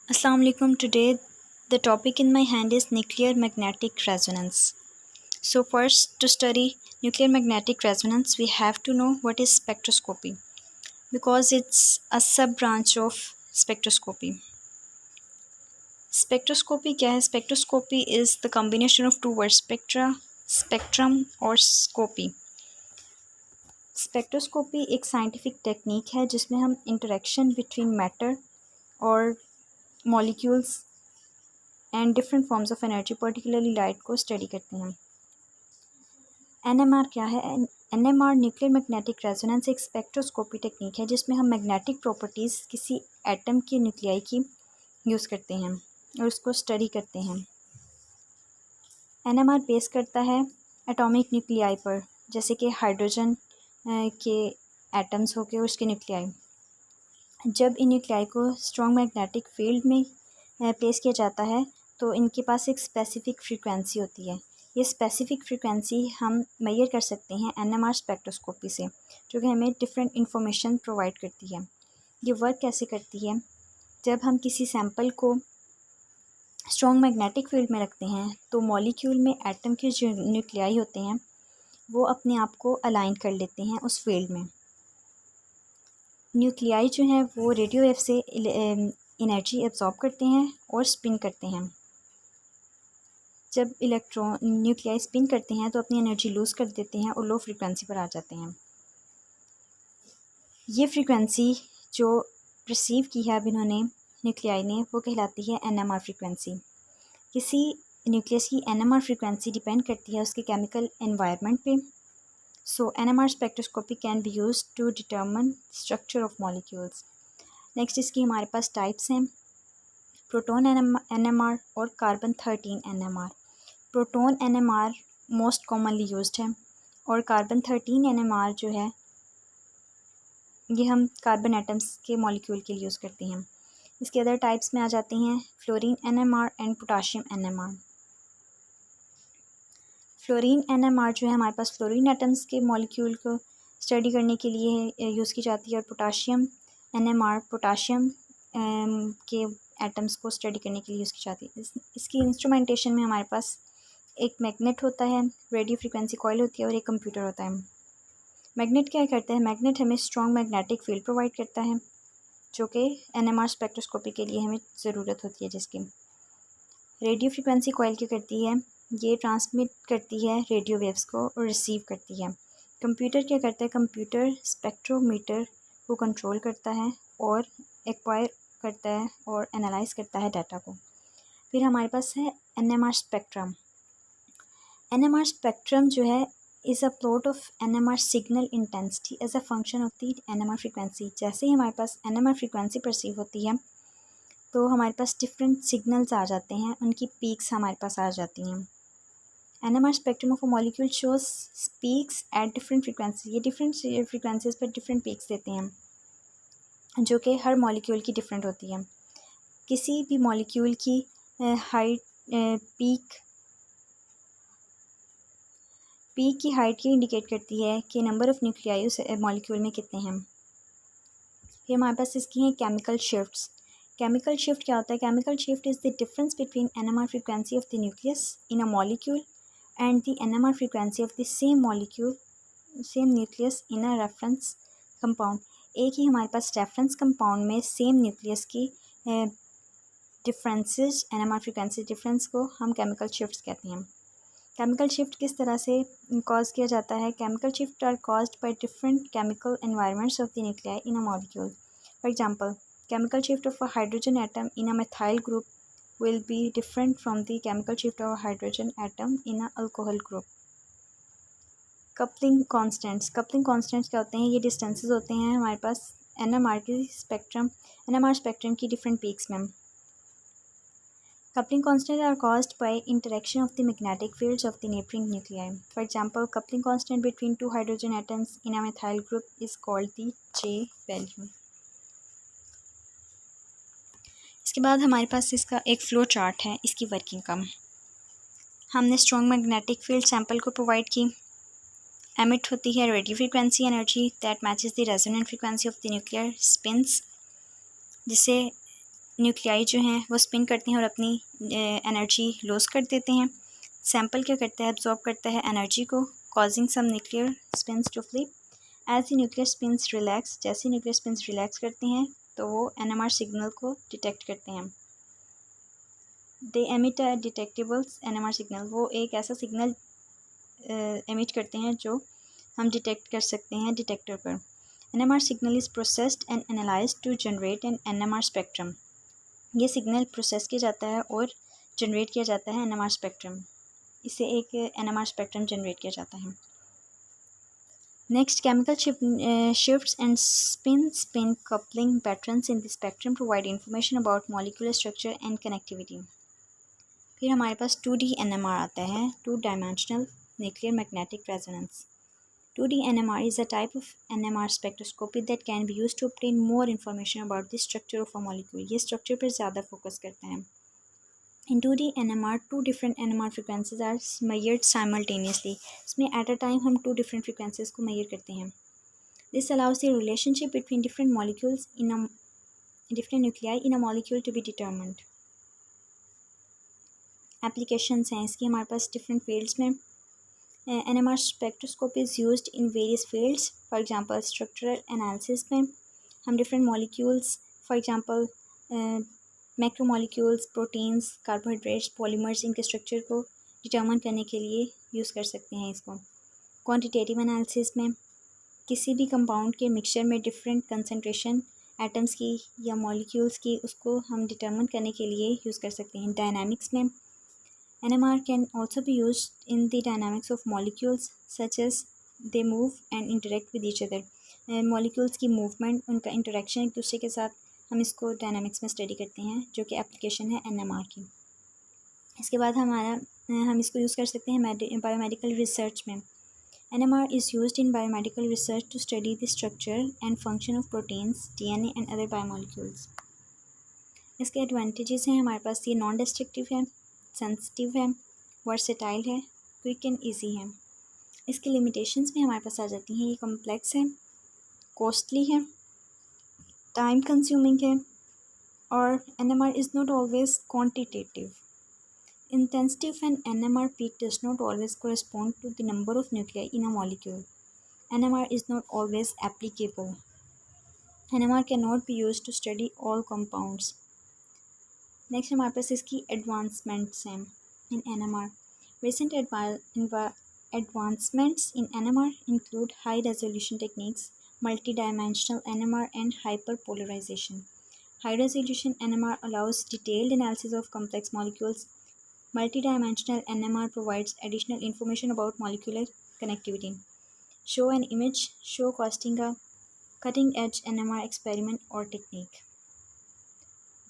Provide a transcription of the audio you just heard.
Assalamu alaikum. Today the topic in my hand is nuclear magnetic resonance. So first, to study nuclear magnetic resonance we have to know what is spectroscopy, because it's a sub branch of spectroscopy. Spectroscopy क्या है? Spectroscopy is the combination of two words, spectra, spectrum और scopy. Spectroscopy एक scientific technique है जिसमें हम interaction between matter और molecules and different forms of energy particularly light को study करते हैं। एनएमआर क्या है? एनएमआर न्यूक्लियर मैग्नेटिक रेजोनेंस एक स्पेक्ट्रोस्कोपी टेक्निक है जिसमें हम मैग्नेटिक प्रॉपर्टीज़ किसी एटम के न्यूक्लियाई की यूज़ करते हैं और उसको स्टडी करते हैं। एनएमआर बेस करता है एटॉमिक न्यूक्लियाई पर, जैसे कि हाइड्रोजन के एटम्स हो गए और उसके न्यूक्लियाई। जब इन न्यूक्लियाई को स्ट्रॉन्ग मैग्नेटिक फील्ड में प्लेस किया जाता है तो इनके पास एक स्पेसिफिक फ्रीक्वेंसी होती है। ये स्पेसिफिक फ्रीक्वेंसी हम मेजर कर सकते हैं एनएमआर स्पेक्ट्रोस्कोपी से, जो कि हमें डिफरेंट इंफॉर्मेशन प्रोवाइड करती है। ये वर्क कैसे करती है? जब हम किसी सैंपल को स्ट्रॉन्ग मैग्नेटिक फील्ड में रखते हैं तो मॉलिक्यूल में एटम के जो न्यूक्लियाई होते हैं वो अपने आप को अलाइन कर लेते हैं उस फील्ड में। न्यूक्लियाई जो हैं वो रेडियो वेव से एनर्जी एब्जॉर्ब करते हैं और स्पिन करते हैं। जब इलेक्ट्रॉन न्यूक्लियाई स्पिन करते हैं तो अपनी एनर्जी लूज़ कर देते हैं और लो फ्रीक्वेंसी पर आ जाते हैं। ये फ्रीक्वेंसी जो रिसीव की है अब इन्होंने न्यूक्लियाई ने, वो कहलाती है एनएमआर फ्रीक्वेंसी। किसी न्यूक्लियस की एनएमआर फ्रीक्वेंसी डिपेंड करती है उसके केमिकल एनवायरनमेंट पे। So NMR spectroscopy can be used to determine structure of molecules. Next इसकी हमारे पास टाइप्स हैं, प्रोटॉन एनएमआर और carbon 13 NMR. Proton NMR most commonly used है और कार्बन 13 एनएमआर जो है ये हम कार्बन एटम्स के मॉलिक्यूल के लिए यूज़ करते हैं। इसके अदर टाइप्स में आ जाते हैं fluorine NMR and potassium NMR. Fluorine NMR जो है हमारे पास फ्लोरीन एटम्स के मॉलिक्यूल को स्टडी करने के लिए यूज़ की जाती है और पोटाशियम एनएमआर पोटाशियम के एटम्स को स्टडी करने के लिए यूज़ की जाती है। इसकी इंस्ट्रूमेंटेशन में हमारे पास एक मैग्नेट होता है, रेडियो फ्रिक्वेंसी कॉइल होती है और एक कंप्यूटर होता है। मैग्नेट क्या करता है? मैग्नेट हमें स्ट्रॉन्ग मैग्नेटिक फील्ड प्रोवाइड करता है जो कि एनएमआर स्पेक्ट्रोस्कोपी के लिए हमें ज़रूरत होती है जिसकी। रेडियो फ्रिक्वेंसी कॉइल क्या करती है? ये ट्रांसमिट करती है रेडियो वेव्स को और रिसीव करती है। कंप्यूटर क्या करता है? कंप्यूटर स्पेक्ट्रोमीटर को कंट्रोल करता है और एक्वायर करता है और एनालाइज करता है डाटा को। फिर हमारे पास है एनएमआर स्पेक्ट्रम। एनएमआर स्पेक्ट्रम जो है is a plot of NMR signal intensity as a function of the NMR frequency. जैसे ही हमारे पास एनएमआर फ्रीक्वेंसी परसीव होती है तो हमारे पास डिफरेंट सिग्नल्स आ जाते हैं, उनकी पीक्स हमारे पास आ जाती हैं। NMR spectrum of a molecule shows peaks at different frequency. ये डिफरेंट फ्रीक्वेंसीज पर डिफरेंट पीक्स देते हैं जो कि हर मॉलिक्यूल की डिफरेंट होती है। किसी भी मॉलिक्यूल की हाइट पीक की हाइट ये इंडिकेट करती है कि नंबर ऑफ़ न्यूक्लियाई उस मॉलिक्यूल में कितने हैं। फिर हमारे पास इसकी हैं केमिकल शिफ्ट्स। केमिकल शिफ्ट क्या होता है? Chemical shift is the difference between NMR frequency of the nucleus in a molecule and the NMR frequency of the same molecule same nucleus in a reference compound. एक ही हमारे पास reference compound में same nucleus की differences NMR frequency difference को हम chemical shifts कहते हैं। Chemical shift किस तरह से कॉज किया जाता है? Chemical shift are caused by different chemical environments of the nuclei in a molecule. For example, chemical shift of a hydrogen atom in a methyl group will be different from the chemical shift of a hydrogen atom in a alcohol group. Coupling constants क्या होते हैं? ये distances होते हैं हमारे पास NMR spectrum की different peaks में। Coupling constants are caused by interaction of the magnetic fields of the neighboring nuclei. For example, coupling constant between two hydrogen atoms in a methyl group is called the J value. इसके बाद हमारे पास इसका एक flow chart है इसकी working का। हमने strong magnetic field sample को प्रोवाइड की। एमिट होती है radio frequency energy that matches the resonant frequency of the nuclear spins, जिसे न्यूक्लियाई जो हैं वो स्पिन करते हैं और अपनी एनर्जी लॉस कर देते हैं। सैंपल क्या करता है, एब्जॉर्ब करता है एनर्जी को, causing some nuclear spins to flip. As the nuclear spins relax, जैसे न्यूक्लियर स्पिन्स रिलैक्स करते हैं तो वो एनएमआर सिग्नल को डिटेक्ट करते हैं। They emit a detectables NMR signal, वो एक ऐसा सिग्नल एमिट करते हैं जो हम डिटेक्ट कर सकते हैं डिटेक्टर पर। NMR signal is processed and analysed to generate an NMR spectrum, ये सिग्नल प्रोसेस किया जाता है और जनरेट किया जाता है एनएमआर स्पेक्ट्रम, इससे एक एनएमआर स्पेक्ट्रम जनरेट किया जाता है। Next, chemical shifts and spin coupling patterns in the spectrum provide information about molecular structure and connectivity। फिर हमारे पास 2D NMR आता है, 2 dimensional nuclear magnetic resonance। 2D NMR is a type of NMR spectroscopy that can be used to obtain more information about the structure of a molecule। ये structure पर ज़्यादा focus करते हैं। In 2D NMR, 2 different NMR frequencies are measured simultaneously। इसमें at a time हम 2 different frequencies को measure करते हैं। This allows the relationship between different molecules in a different nuclei in a molecule to be determined। Applications हैं इसकी हमारे पास different fields में। NMR spectroscopy is used in various fields। For example, structural analysis में हम different molecules, for example macromolecules, proteins, carbohydrates, polymers, इनके structure को determine करने के लिए यूज़ कर सकते हैं इसको। क्वांटिटेटिव एनालिसिस में किसी भी कंपाउंड के मिक्सचर में डिफरेंट कंसंट्रेशन एटम्स की या मॉलिक्यूल्स की, उसको हम डिटर्मिन करने के लिए यूज़ कर सकते हैं। डायनामिक्स में NMR can also be used in the dynamics of molecules such as they move and interact with each other. Molecules की मूवमेंट, उनका इंटरेक्शन एक दूसरे के साथ, हम इसको डायनामिक्स में स्टडी करते हैं, जो कि एप्लीकेशन है NMR की। इसके बाद हम इसको यूज़ कर सकते हैं बायोमेडिकल रिसर्च में। NMR is used in biomedical research to study the structure and function of proteins, DNA and other biomolecules। इसके एडवांटेजेस हैं हमारे पास, ये नॉन डिस्ट्रक्टिव है, सेंसिटिव है, वर्सेटाइल है, क्विक एंड ईजी है। इसकी लिमिटेशंस भी हमारे पास आ जाती हैं, ये कॉम्प्लेक्स है, कॉस्टली है, टाइम कंज्यूमिंग है, और NMR is not always quantitative। Intensity of an NMR peak does not always correspond to the number of nuclei in a molecule। NMR is not always applicable। NMR cannot be used to study all compounds। Next हमारे पास इसकी advancements हैं इन NMR। Recent advancements in NMR include high resolution techniques, multidimensional NMR and hyperpolarization। High resolution NMR allows detailed analysis of complex molecules। Multidimensional NMR provides additional information about molecular connectivity। Show an image, show casting a cutting edge NMR experiment or technique।